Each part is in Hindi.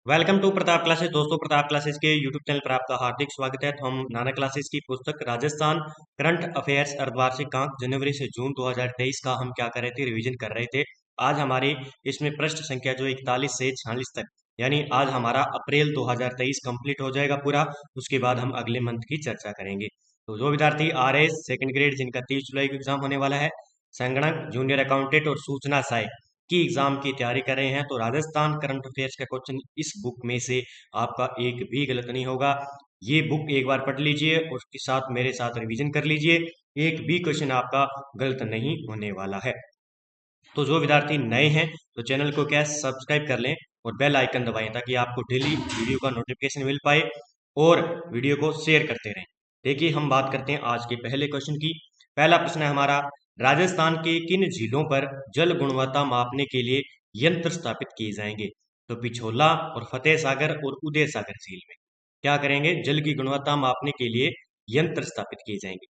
Welcome to Pratap classes. दोस्तों, प्रताप क्लासेस के यूट्यूब चैनल पर आपका हार्दिक स्वागत है। तो हम नाना क्लासेस की पुस्तक राजस्थान करंट अफेयर्स अर्धवार्षिक अंक जनवरी से जून 2023 का हम क्या कर रहे थे, रिवीजन कर रहे थे। आज हमारी इसमें पृष्ठ संख्या जो 41 से 46 तक, यानी आज हमारा अप्रैल 2023 कंप्लीट हो जाएगा पूरा। उसके बाद हम अगले मंथ की चर्चा करेंगे। तो जो विद्यार्थी RS सेकंड ग्रेड जिनका 30 जुलाई को एग्जाम होने वाला है, संगणक जूनियर अकाउंटेंट और सूचना सहायक की एग्जाम की तैयारी कर रहे हैं, तो राजस्थान करंट अफेयर्स का क्वेश्चन इस बुक में से आपका एक भी गलत नहीं होगा। ये बुक एक बार पढ़ लीजिए और उसके साथ मेरे साथ रिवीजन कर लीजिए। एक भी क्वेश्चन आपका गलत नहीं होने वाला है। तो जो विद्यार्थी नए हैं तो चैनल को क्या सब्सक्राइब कर लें और बेल आइकन दबाएं ताकि आपको डेली वीडियो का नोटिफिकेशन मिल पाए और वीडियो को शेयर करते रहें। देखिए, हम बात करते हैं आज के पहले क्वेश्चन की। पहला प्रश्न है हमारा, राजस्थान के किन झीलों पर जल गुणवत्ता मापने के लिए यंत्र स्थापित किए जाएंगे? तो पिछोला और फतेह सागर और उदय सागर झील में क्या करेंगे, जल की गुणवत्ता मापने के लिए यंत्र स्थापित किए जाएंगे।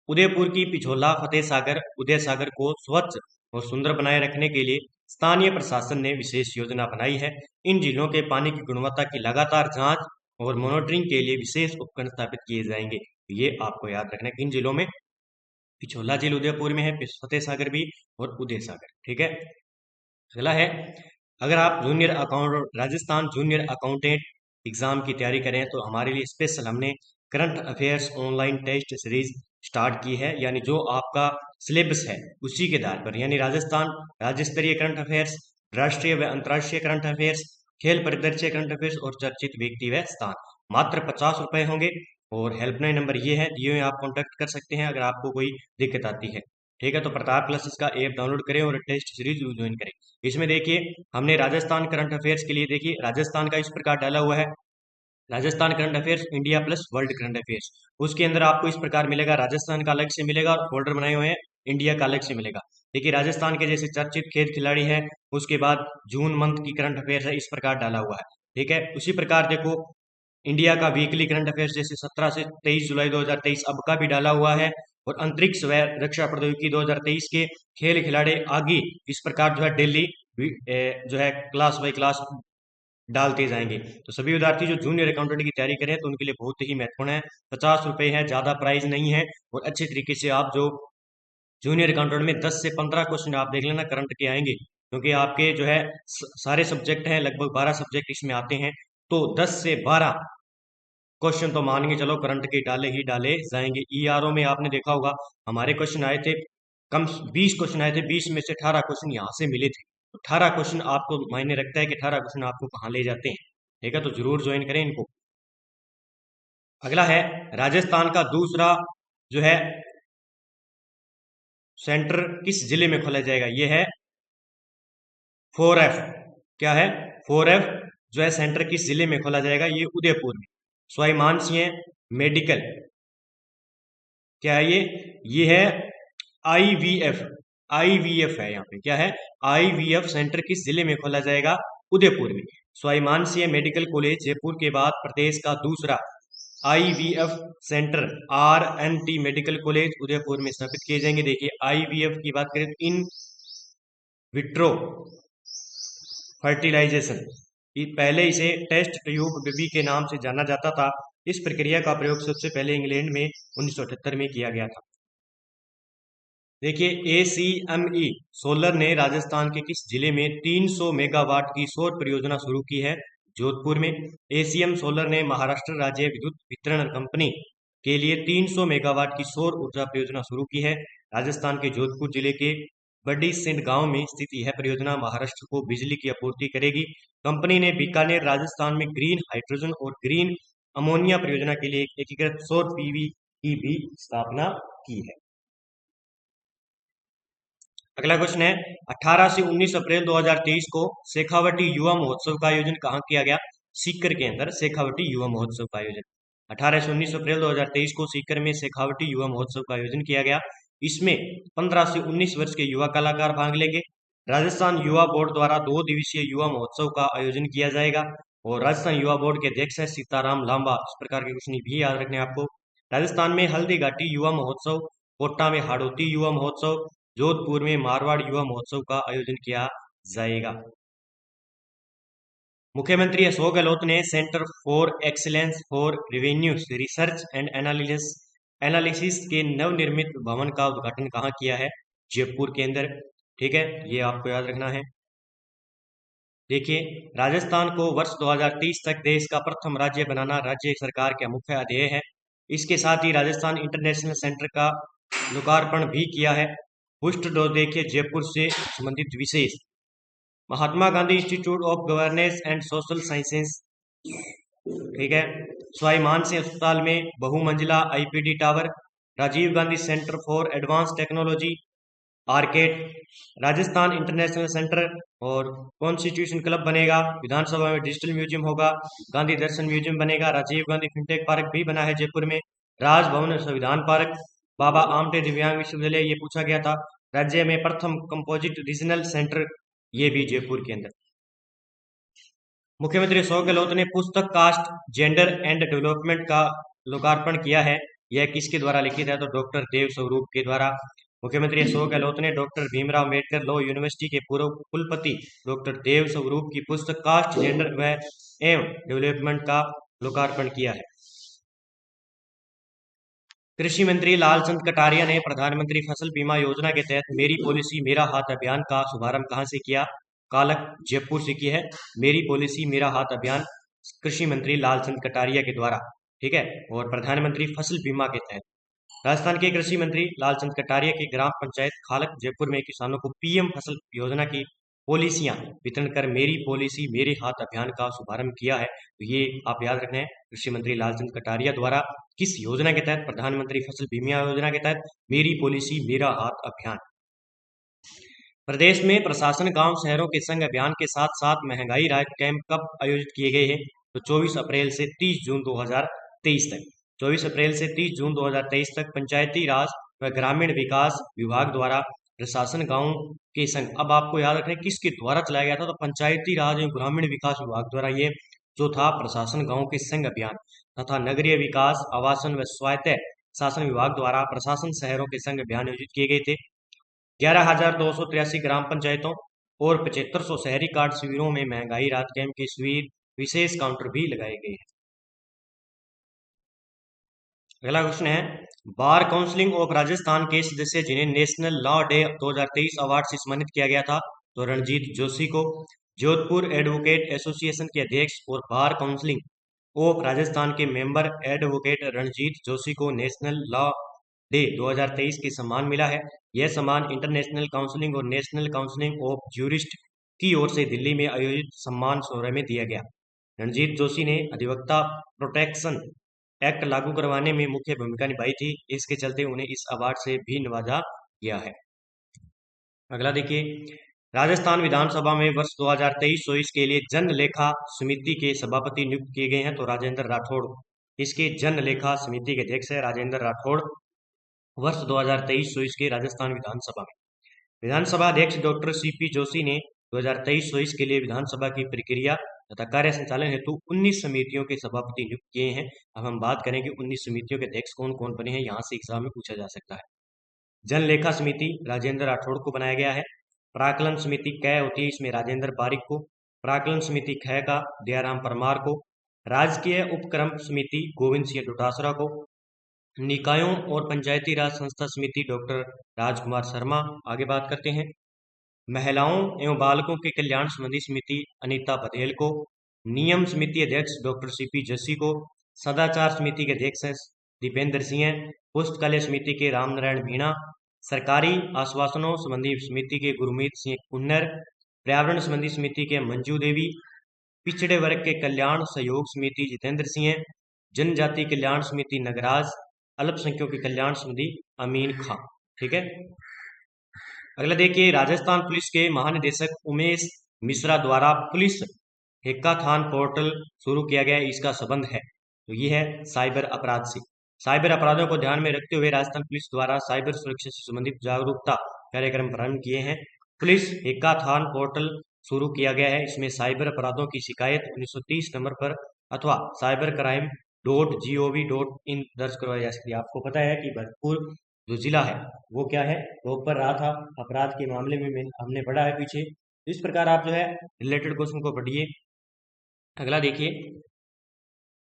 उदयपुर की पिछोला, फतेह सागर, उदय सागर को स्वच्छ और सुंदर बनाए रखने के लिए स्थानीय प्रशासन ने विशेष योजना बनाई है। इन झीलों के पानी की गुणवत्ता की लगातार जांच और मॉनिटरिंग के लिए विशेष उपकरण स्थापित किए जाएंगे। ये आपको याद रखना है, किन जिलों में? पिछोला झील उदयपुर में है, फतेह सागर भी और उदय सागर। ठीक है। अगला है, अगर आप junior account Rajasthan junior accountant exam की तैयारी करें तो हमारे लिए स्पेशल हमने current affairs online test series start की है। यानी जो आपका सिलेबस है उसी के आधार पर, यानी राजस्थान राज्य स्तरीय करंट अफेयर्स, राष्ट्रीय व अंतर्राष्ट्रीय करंट अफेयर्स, खेल परिदृश्य करंट अफेयर्स और चर्चित व्यक्ति व स्थान। मात्र 50 रुपए होंगे और हेल्पलाइन नंबर ये है, दिए हुए आप कॉन्टेक्ट कर सकते हैं अगर आपको कोई दिक्कत आती है। ठीक है, तो प्रताप क्लासेस का ऐप डाउनलोड करें और टेस्ट सीरीज ज्वाइन करें। इसमें देखिए, हमने राजस्थान करंट अफेयर्स के लिए देखिए राजस्थान का इस प्रकार डाला हुआ है, Rajasthan current affairs India plus world current affairs. उसके अंदर आपको इस प्रकार मिलेगा, राजस्थान का अलग से मिलेगा और फोल्डर बनाए हुए हैं, इंडिया का अलग से मिलेगा। देखिए, राजस्थान के जैसे चर्चित खेल खिलाड़ी हैं, उसके बाद जून मंथ की करंट अफेयर्स है, इस प्रकार डाला हुआ है। ठीक है, उसी प्रकार देखो, इंडिया का वीकली करंट अफेयर्स जैसे 17 से 23 जुलाई 2023 अब का भी डाला हुआ है। और अंतरिक्ष व रक्षा प्रौद्योगिकी 2023 के खेल खिलाड़ी आगे इस प्रकार जो है डेली जो है क्लास बाई क्लास डालते जाएंगे। तो सभी विद्यार्थी जो जूनियर अकाउंटेंट की तैयारी करें तो उनके लिए बहुत ही महत्वपूर्ण है। 50 रुपए है, ज्यादा प्राइस नहीं है। और अच्छे तरीके से आप जो जूनियर अकाउंटेंट में 10 से 15 क्वेश्चन आप देख लेना करंट के आएंगे, क्योंकि आपके जो है सारे सब्जेक्ट हैं, लगभग 12 सब्जेक्ट इसमें आते हैं। तो 10 से 12 क्वेश्चन तो मान के चलो करंट के डाले ही डाले जाएंगे। ERO में आपने देखा होगा, हमारे क्वेश्चन आए थे कम, 20 क्वेश्चन आए थे, 20 में से 18 क्वेश्चन यहाँ से मिले थे। 18 क्वेश्चन आपको मायने रखता है कि 18 क्वेश्चन आपको कहाँ ले जाते हैं। ठीक है, तो जरूर ज्वाइन करें इनको। अगला है, राजस्थान का दूसरा जो है सेंटर किस जिले में खोला जाएगा? ये है 4F। क्या है? 4F जो है सेंटर किस जिले में खोला जाएगा? ये उदयपुर में। सवाई मानसिंह मेडिकल, क्या है ये है IVF। IVF है यहाँ पे, क्या है? IVF सेंटर किस जिले में खोला जाएगा? उदयपुर में। सवाई मानसिंह मेडिकल कॉलेज जयपुर के बाद प्रदेश का दूसरा IVF centre RNT medical college Udaipur में स्थापित किए जाएंगे। देखिए, IVF की बात करें तो इन विट्रो फर्टिलाइजेशन, पहले इसे टेस्ट ट्यूब बेबी के नाम से जाना जाता था। इस प्रक्रिया का प्रयोग सबसे पहले इंग्लैंड में 1978 में किया गया था। देखिए, ACME सोलर ने राजस्थान के किस जिले में 300 मेगावाट की सौर परियोजना शुरू की है? जोधपुर में। ACM सोलर ने महाराष्ट्र राज्य विद्युत वितरण कंपनी के लिए 300 मेगावाट की सौर ऊर्जा परियोजना शुरू की है। राजस्थान के जोधपुर जिले के बड़ी सिंध गांव में स्थित यह परियोजना महाराष्ट्र को बिजली की आपूर्ति करेगी। कंपनी ने बीकानेर राजस्थान में ग्रीन हाइड्रोजन और ग्रीन अमोनिया परियोजना के लिए एकीकृत सौर PV की भी स्थापना की है। अगला क्वेश्चन है, 18 से 19 अप्रैल 2023 को शेखावटी युवा महोत्सव का आयोजन कहाँ किया गया? सीकर के अंदर शेखावटी युवा महोत्सव का आयोजन 18 से 19 अप्रैल 2023 को सीकर में शेखावटी युवा महोत्सव का आयोजन किया गया। इसमें 15 से 19 वर्ष के युवा कलाकार भाग लेंगे। राजस्थान युवा बोर्ड द्वारा 2 दिवसीय युवा महोत्सव का आयोजन किया जाएगा और राजस्थान युवा बोर्ड के अध्यक्ष है सीताराम लांबा। इस प्रकार के क्वेश्चन भी याद रखने हैं आपको। राजस्थान में हल्दी घाटी युवा महोत्सव, कोटा में हाड़ौती युवा महोत्सव, जोधपुर में मारवाड़ युवा महोत्सव का आयोजन किया जाएगा। मुख्यमंत्री अशोक गहलोत ने centre for excellence for revenue research and analysis के नवनिर्मित भवन का उद्घाटन कहाँ किया है? जयपुर के अंदर। ठीक है, ये आपको याद रखना है। देखिए, राजस्थान को वर्ष 2030 तक देश का प्रथम राज्य बनाना राज्य सरकार का मुख्य ध्येय है। इसके साथ ही राजस्थान इंटरनेशनल सेंटर का लोकार्पण भी किया है। पुष्ट डोज देखिए जयपुर से संबंधित विशेष। Mahatma Gandhi Institute of Governance and Social Sciences, ठीक है। सवाई मानसिंह अस्पताल में बहुमंजिला IPD tower. Rajiv Gandhi Centre for Advance Technology Arcade. Rajasthan International Centre और कॉन्स्टिट्यूशन क्लब बनेगा। विधानसभा में डिजिटल म्यूजियम होगा। गांधी दर्शन म्यूजियम बनेगा। राजीव गांधी फिनटेक पार्क भी बना है जयपुर में। राजभवन संविधान पार्क। बाबा आमटे दिव्यांग विश्वविद्यालय, ये पूछा गया था। राज्य में प्रथम कंपोजिट रीजनल सेंटर, ये भी जयपुर के अंदर। मुख्यमंत्री अशोक गहलोत ने पुस्तक कास्ट जेंडर एंड डेवलपमेंट का लोकार्पण किया है। यह किसके द्वारा लिखित है? तो डॉक्टर देव स्वरूप के द्वारा। मुख्यमंत्री अशोक गहलोत ने doctor Bhimrao Ambedkar law university के पूर्व कुलपति डॉक्टर देव स्वरूप की पुस्तक कास्ट जेंडर व एवं डेवलपमेंट का लोकार्पण किया है। कृषि मंत्री लालचंद कटारिया ने प्रधानमंत्री फसल बीमा योजना के तहत मेरी पॉलिसी मेरा हाथ अभियान का शुभारंभ कहां से किया? कालक, जयपुर से की है। मेरी पॉलिसी मेरा हाथ अभियान कृषि मंत्री लालचंद कटारिया के द्वारा, ठीक है। और प्रधानमंत्री फसल बीमा के तहत राजस्थान के कृषि मंत्री लालचंद कटारिया की ग्राम पंचायत खालक जयपुर में किसानों को पीएम फसल योजना की पॉलिसियां वितरण कर मेरी पॉलिसी मेरे हाथ अभियान का शुभारंभ किया है। तो ये आप याद रखना है, कृषि मंत्री लालचंद कटारिया द्वारा किस योजना के तहत? प्रधानमंत्री फसल बीमा योजना के तहत मेरी पॉलिसी मेरा हाथ अभियान। प्रदेश में प्रशासन गांव शहरों के संग अभियान के साथ साथ महंगाई राहत कैंप कब आयोजित किए गए हैं? तो 24 अप्रैल से 30 जून 2023 तक। 24 अप्रैल से 30 जून 2023 तक पंचायती राज व ग्रामीण विकास विभाग द्वारा प्रशासन गांव के संग, अब आपको याद रखना है किसके द्वारा चलाया गया था? तो पंचायती राज एवं ग्रामीण विकास विभाग द्वारा ये जो था प्रशासन गांव के संग अभियान तथा नगरीय विकास आवासन व स्वायत्त शासन विभाग द्वारा प्रशासन शहरों के संग अभियान आयोजित किए गए थे। 11,283 ग्राम पंचायतों और 7500 शहरी कार्ड शिविरों में महंगाई राहत कैंप के शिविर विशेष काउंटर भी लगाए गए हैं। अगला क्वेश्चन है, बार काउंसिलिंग ऑफ राजस्थान के सदस्य जिन्हें नेशनल लॉ डे 2023 अवार्ड से सम्मानित किया गया था? तो रणजीत जोशी को। जोधपुर एडवोकेट एसोसिएशन के अध्यक्ष और बार काउंसिलिंग ऑफ राजस्थान के मेंबर एडवोकेट रणजीत जोशी को नेशनल लॉ डे 2023 के सम्मान मिला है। यह सम्मान इंटरनेशनल काउंसिलिंग और नेशनल काउंसिलिंग ऑफ ज्यूरिस्ट की ओर से दिल्ली में आयोजित सम्मान समारोह में दिया गया। रणजीत जोशी ने अधिवक्ता प्रोटेक्शन एक्ट लागू करवाने में मुख्य भूमिका निभाई थी। इसके चलते उन्हें इस अवार्ड से भी नवाजा गया है। अगला देखिए, राजस्थान विधानसभा में वर्ष 2023-24 के लिए जन लेखा समिति के सभापति नियुक्त किए गए हैं। तो राजेंद्र राठौड़ इसके जन लेखा समिति के अध्यक्ष है। राजेंद्र राठौड़ वर्ष 2023-24 के राजस्थान विधानसभा में। विधानसभा अध्यक्ष डॉक्टर सीपी जोशी ने 2023-24 के लिए विधानसभा की प्रक्रिया तथा कार्य संचालन हेतु 19 समितियों के सभापति नियुक्त किए हैं। अब हम बात करेंगे 19 समितियों के अध्यक्ष कौन कौन बने हैं, यहाँ से एग्जाम में पूछा जा सकता है। जन लेखा समिति राजेंद्र राठौड़ को बनाया गया है। प्राकलन समिति कै होती है, इसमें राजेंद्र पारिक को। प्राकलन समिति ख का दयाराम परमार को। राजकीय उपक्रम समिति गोविंद सिंह डोटासरा को। निकायों और पंचायती राज संस्था समिति डॉक्टर राजकुमार शर्मा। आगे बात करते हैं, महिलाओं एवं बालकों के कल्याण संबंधी समिति अनीता पटेल को। नियम समिति अध्यक्ष डॉक्टर सीपी जोशी को। सदाचार समिति के अध्यक्ष दीपेंद्र सिंह। पुस्तकालय समिति के रामनारायण मीणा। सरकारी आश्वासनों संबंधी समिति के गुरमीत सिंह कुन्नर। पर्यावरण संबंधी समिति के मंजू देवी। पिछड़े वर्ग के कल्याण सहयोग समिति जितेंद्र सिंह। जनजाति कल्याण समिति नगराज। अल्पसंख्यकों के कल्याण समिति अमीन खां। ठीक है। अगला देखिए, राजस्थान पुलिस के महानिदेशक उमेश मिश्रा द्वारा पुलिस हैकाथॉन पोर्टल शुरू किया गया, इसका संबंध है तो ये है साइबर अपराध से। साइबर अपराधों को ध्यान में रखते हुए राजस्थान पुलिस द्वारा साइबर सुरक्षा से संबंधित जागरूकता कार्यक्रम प्रारंभ किए हैं। पुलिस हैकाथॉन पोर्टल शुरू किया गया है। इसमें साइबर अपराधों की शिकायत 1930 नंबर पर अथवा cybercrime.gov.in दर्ज करवाई जा सकती है। आपको पता है कि भरतपुर जो जिला है वो क्या है, टॉप पर रहा था अपराध के मामले में, हमने पढ़ा है पीछे। इस प्रकार आप जो है रिलेटेड क्वेश्चन को पढ़िए। अगला देखिए,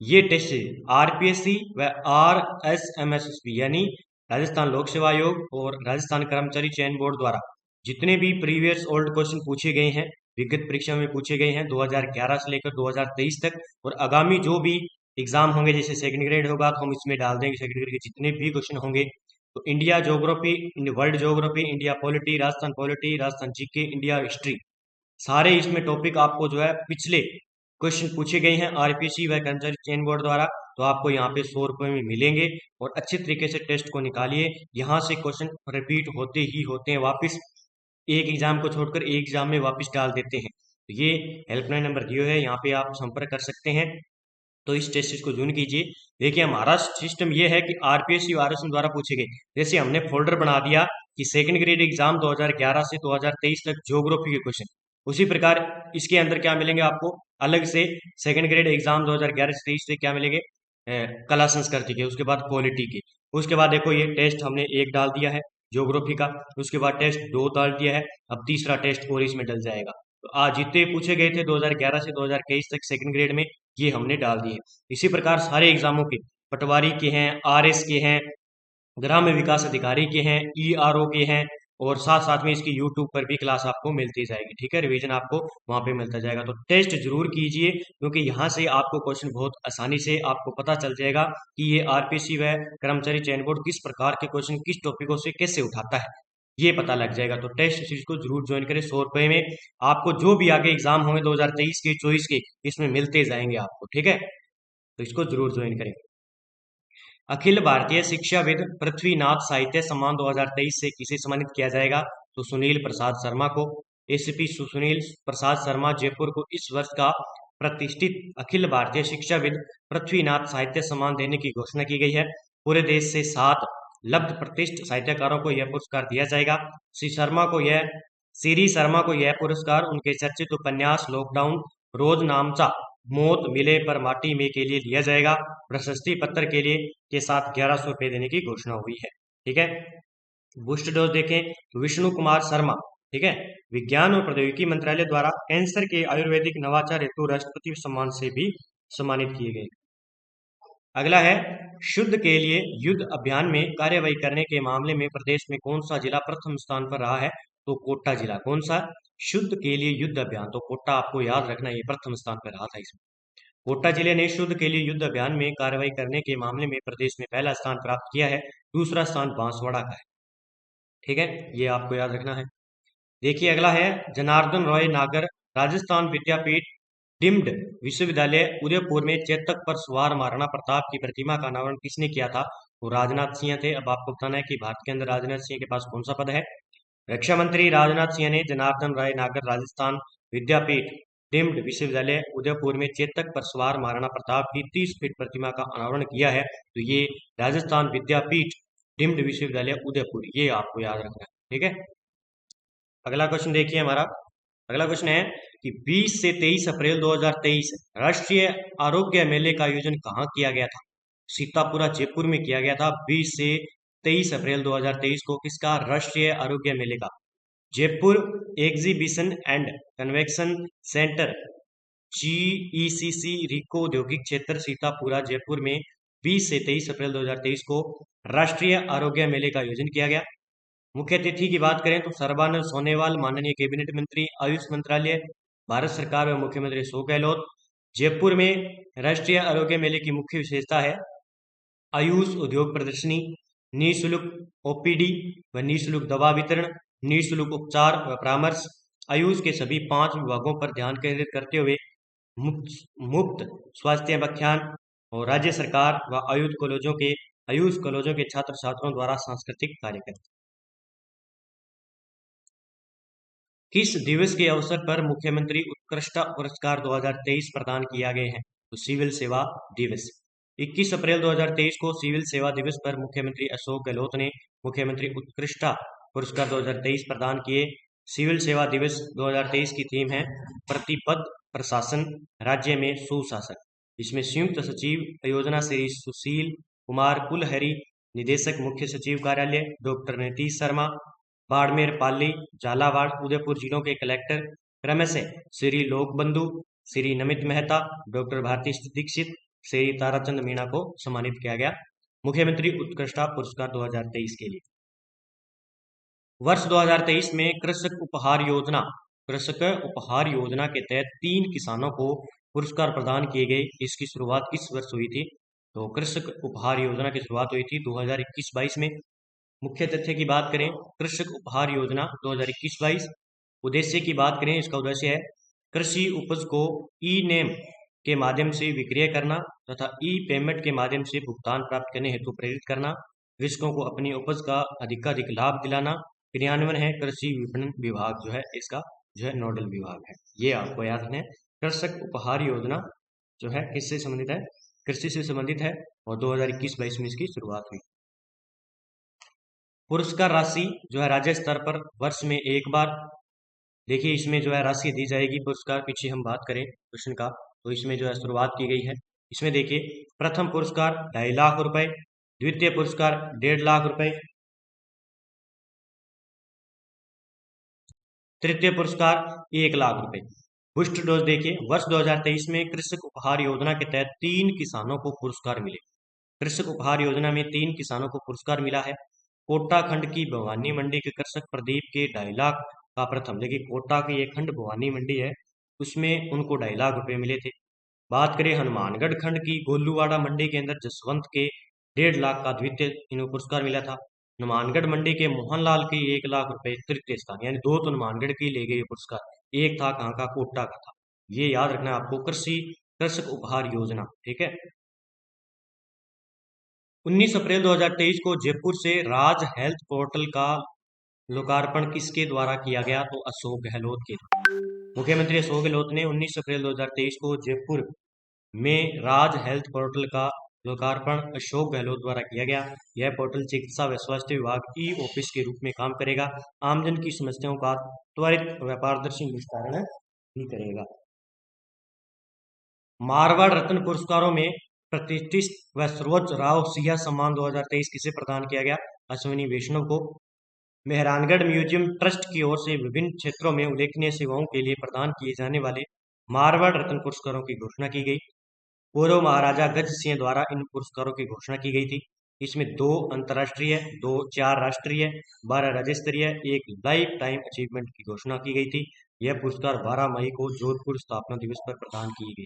ये टेस्ट आरपीएससी व आरएसएमएसएसबी यानी राजस्थान लोक सेवा आयोग और राजस्थान कर्मचारी चयन बोर्ड द्वारा जितने भी प्रीवियस ओल्ड क्वेश्चन पूछे गए हैं, विगत परीक्षा में पूछे गए हैं 2011 से लेकर 2023 तक, और आगामी जो भी एग्जाम होंगे, जैसे सेकंड ग्रेड होगा तो हम इसमें डाल देंगे सेकंड ग्रेड के जितने भी क्वेश्चन होंगे, तो India geography, world geography, India polity, Rajasthan GK, India history, सारे इसमें टॉपिक आपको जो है पिछले क्वेश्चन पूछे गए हैं आरपीएससी व कर्मचारी चयन बोर्ड द्वारा, तो आपको यहाँ पे 100 रुपये में मिलेंगे। और अच्छे तरीके से टेस्ट को निकालिए, यहाँ से क्वेश्चन रिपीट होते ही होते हैं, वापस एक एग्जाम को छोड़कर एक एग्जाम में वापस डाल देते हैं। तो ये हेल्पलाइन नंबर दिए है, यहाँ पे आप संपर्क कर सकते हैं। तो इस टेस्ट सीरीज को ज्वाइन कीजिए। देखिए हमारा सिस्टम ये है कि आरपीएससी आरएसएम द्वारा पूछे गए, जैसे हमने फोल्डर बना दिया कि सेकंड ग्रेड एग्जाम 2011 से 2023 तक ज्योग्राफी के क्वेश्चन, उसी प्रकार इसके अंदर क्या मिलेंगे आपको अलग से, सेकंड ग्रेड एग्जाम 2011 से 23 से क्या मिलेंगे, कला संस्कृति के, उसके बाद पॉलिटी के, उसके बाद देखो ये टेस्ट हमने एक डाल दिया है ज्योग्राफी का, उसके बाद टेस्ट 2 डाल दिया है, अब तीसरा टेस्ट और इसमें डल जाएगा। तो आज जितने पूछे गए थे 2011 से 2023 तक सेकंड ग्रेड में, ये हमने डाल दिए। इसी प्रकार सारे एग्जामों के, पटवारी के हैं, आरएस के हैं, ग्राम्य विकास अधिकारी के हैं, ईआरओ के हैं, और साथ साथ में इसकी यूट्यूब पर भी क्लास आपको मिलती जाएगी, ठीक है, रिवीजन आपको वहां पे मिलता जाएगा। तो टेस्ट जरूर कीजिए, क्योंकि यहाँ से आपको क्वेश्चन बहुत आसानी से आपको पता चल जाएगा कि ये आरपीएससी व कर्मचारी चयन बोर्ड किस प्रकार के क्वेश्चन किस टॉपिकों से कैसे उठाता है, ये पता लग जाएगा। तो टेस्ट सीरीज को जरूर ज्वाइन करें, 100 रुपये में आपको जो भी आगे एग्जाम होंगे 2023 के 24 के, इसमें मिलते जाएंगे आपको, ठीक है, तो इसको जरूर ज्वाइन करें। अखिल भारतीय शिक्षाविद पृथ्वीनाथ साहित्य सम्मान 2023 से किसे सम्मानित किया जाएगा, तो सुनील प्रसाद शर्मा को। एसपी सुनील प्रसाद शर्मा जयपुर को इस वर्ष का प्रतिष्ठित अखिल भारतीय शिक्षाविद पृथ्वीनाथ साहित्य सम्मान देने की घोषणा की गई है। पूरे देश से 7 लब्ध प्रतिष्ठित साहित्यकारों को यह पुरस्कार दिया जाएगा। श्री शर्मा को यह पुरस्कार उनके चर्चित उपन्यास लॉकडाउन, रोज नामचा, मौत मिले पर माटी में के लिए लिया जाएगा। प्रशस्ति पत्र के लिए के साथ 1100 रुपये देने की घोषणा हुई है, ठीक है। बूस्टर डोज देखें तो विष्णु कुमार शर्मा, ठीक है, विज्ञान और प्रौद्योगिकी मंत्रालय द्वारा कैंसर के आयुर्वेदिक नवाचार हेतु राष्ट्रपति सम्मान से भी सम्मानित किए गए। अगला है, शुद्ध के लिए युद्ध अभियान में कार्यवाही करने के मामले में प्रदेश में कौन सा जिला प्रथम स्थान पर रहा है, तो कोटा जिला। कौन सा, शुद्ध के लिए युद्ध अभियान, तो कोटा आपको याद रखना, ये प्रथम स्थान पर रहा था इसमें। कोटा जिले ने शुद्ध के लिए युद्ध अभियान में कार्रवाई करने के मामले में प्रदेश में पहला स्थान प्राप्त किया है, दूसरा स्थान बांसवाड़ा का है, ठीक है, ये आपको याद रखना है। देखिए अगला है, जनार्दन रॉय नागर राजस्थान विद्यापीठ डीम्ड विश्वविद्यालय उदयपुर में चेतक पर सवार महाराणा प्रताप की प्रतिमा का अनावरण किसने किया था, तो राजनाथ सिंह थे। अब आपको बताना है कि भारत के अंदर राजनाथ सिंह के पास कौन सा पद है। रक्षा मंत्री राजनाथ सिंह ने जनार्दन राय नागर राजस्थान विद्यापीठ डीम्ड विश्वविद्यालय उदयपुर में चेतक पर सवार महाराणा प्रताप की 30 फीट प्रतिमा का अनावरण किया है। तो ये राजस्थान विद्यापीठ डीम्ड विश्वविद्यालय उदयपुर, ये आपको याद रखना है, ठीक है। अगला क्वेश्चन देखिए हमारा, अगला क्वेश्चन है कि 20 से 23 अप्रैल 2023 राष्ट्रीय आरोग्य मेले का आयोजन कहाँ किया गया था, सीतापुरा जयपुर में किया गया था। 20 से 23 अप्रैल 2023 को किसका, राष्ट्रीय आरोग्य मेले का। Jaipur Exhibition and Convention Centre GECC RIICO औद्योगिक क्षेत्र सीतापुरा जयपुर में 20 से 23 अप्रैल 2023 को राष्ट्रीय आरोग्य मेले का आयोजन किया गया। मुख्य अतिथि की बात करें तो सर्बानंद सोनोवाल माननीय कैबिनेट मंत्री आयुष मंत्रालय भारत सरकार व मुख्यमंत्री अशोक गहलोत। जयपुर में राष्ट्रीय आरोग्य मेले की मुख्य विशेषता है आयुष उद्योग प्रदर्शनी, निःशुल्क ओपीडी व निःशुल्क दवा वितरण, निःशुल्क उपचार व परामर्श, आयुष के सभी 5 विभागों पर ध्यान केंद्रित करते हुए मुफ्त स्वास्थ्य व्याख्यान, और राज्य सरकार व आयुष कॉलेजों के छात्र छात्राओं द्वारा सांस्कृतिक कार्यक्रम। किस दिवस के अवसर पर मुख्यमंत्री उत्कृष्टता पुरस्कार 2023 प्रदान किया गए हैं, तो सिविल सेवा दिवस। 21 अप्रैल 2023 को सिविल सेवा दिवस पर मुख्यमंत्री अशोक गहलोत ने मुख्यमंत्री उत्कृष्टता पुरस्कार 2023 प्रदान किए। सिविल सेवा दिवस 2023 की थीम है प्रतिबद्ध प्रशासन, राज्य में सुशासन। इसमें संयुक्त सचिव योजना श्री सुशील कुमार कुलहरी, निदेशक मुख्य सचिव कार्यालय डॉक्टर नीतीश शर्मा, बाड़मेर, पाली, झालावाड़, उदयपुर जिलों के कलेक्टर क्रमशः श्री लोकबंधु, श्री नमित मेहता, डॉक्टर भारती दीक्षित, श्री ताराचंद मीणा को सम्मानित किया गया मुख्यमंत्री उत्कृष्टता पुरस्कार 2023 के लिए। वर्ष 2023 में कृषक उपहार योजना के तहत 3 किसानों को पुरस्कार प्रदान किए गए। इसकी शुरुआत किस वर्ष हुई थी? तो कृषक उपहार योजना की शुरुआत हुई थी 2021-22 में। मुख्य तथ्य की बात करें, कृषक उपहार योजना 2021-22। उद्देश्य की बात करें, इसका उद्देश्य है कृषि उपज को ई नेम के माध्यम से विक्रय करना तथा ई पेमेंट के माध्यम से भुगतान प्राप्त करने हेतु प्रेरित करना, कृषकों को अपनी उपज का अधिकाधिक लाभ दिलाना। क्रियान्वयन है कृषि विपणन विभाग जो है इसका जो है नोडल विभाग है। ये आपको याद रखना है। कृषक उपहार योजना जो है किससे संबंधित है? कृषि से संबंधित है और 2021-22 में इसकी शुरुआत हुई। पुरस्कार राशि जो है राज्य स्तर पर वर्ष में एक बार, देखिए इसमें जो है राशि दी जाएगी पुरस्कार। पीछे हम बात करें प्रश्न का तो इसमें जो है शुरुआत की गई है। इसमें देखिए प्रथम पुरस्कार 2.5 लाख रुपए, द्वितीय पुरस्कार 1.5 लाख रुपए, तृतीय पुरस्कार 1 लाख रुपए। बूस्टर डोज देखिए वर्ष 2023 में कृषक उपहार योजना के तहत 3 किसानों को पुरस्कार मिले। कृषक उपहार योजना में 3 किसानों को पुरस्कार मिला है। कोटा खंड की भवानी मंडी के कृषक प्रदीप के 2.5 लाख का प्रथम, देखिए कोटा की एक खंड भवानी मंडी है उसमें उनको 2.5 लाख रुपए मिले थे। बात करें हनुमानगढ़ खंड की गोलूवाड़ा मंडी के अंदर जसवंत के 1.5 लाख का द्वितीय इन्हें पुरस्कार मिला था। हनुमानगढ़ मंडी के मोहनलाल की 1 लाख रुपए तृतीय स्थान, यानी 2 तो हनुमानगढ़ की ले गई पुरस्कार, एक था कहाँ का? कोटा का था। ये याद रखना है आपको, कृषक उपहार योजना। ठीक है। 19 अप्रैल 2023 को जयपुर से राज हेल्थ पोर्टल का लोकार्पण किसके द्वारा किया गया? तो अशोक गहलोत के। मुख्यमंत्री अशोक गहलोत ने 19 अप्रैल 2023 को जयपुर में राज हेल्थ पोर्टल का लोकार्पण अशोक गहलोत द्वारा किया गया। यह पोर्टल चिकित्सा व स्वास्थ्य विभाग ई ऑफिस के रूप में काम करेगा। आमजन की समस्याओं का त्वरित व पारदर्शी निस्तारण भी करेगा। मारवाड़ रत्न पुरस्कारों में प्रतिष्ठित व सर्वोच्च राव सिंह सम्मान 2023 किसे प्रदान किया गया? अश्विनी वैष्णव को। मेहरानगढ़ म्यूजियम ट्रस्ट की ओर से विभिन्न क्षेत्रों में उल्लेखनीय सेवाओं के लिए प्रदान किए जाने वाले मारवाड़ रत्न पुरस्कारों की घोषणा की गई। पूर्व महाराजा गज सिंह द्वारा इन पुरस्कारों की घोषणा की गई थी। इसमें 2 अंतर्राष्ट्रीय, 4 राष्ट्रीय, 12 राज्य स्तरीय, 1 लाइफ टाइम अचीवमेंट की घोषणा की गई थी। यह पुरस्कार 12 मई को जोधपुर स्थापना दिवस पर प्रदान की गई।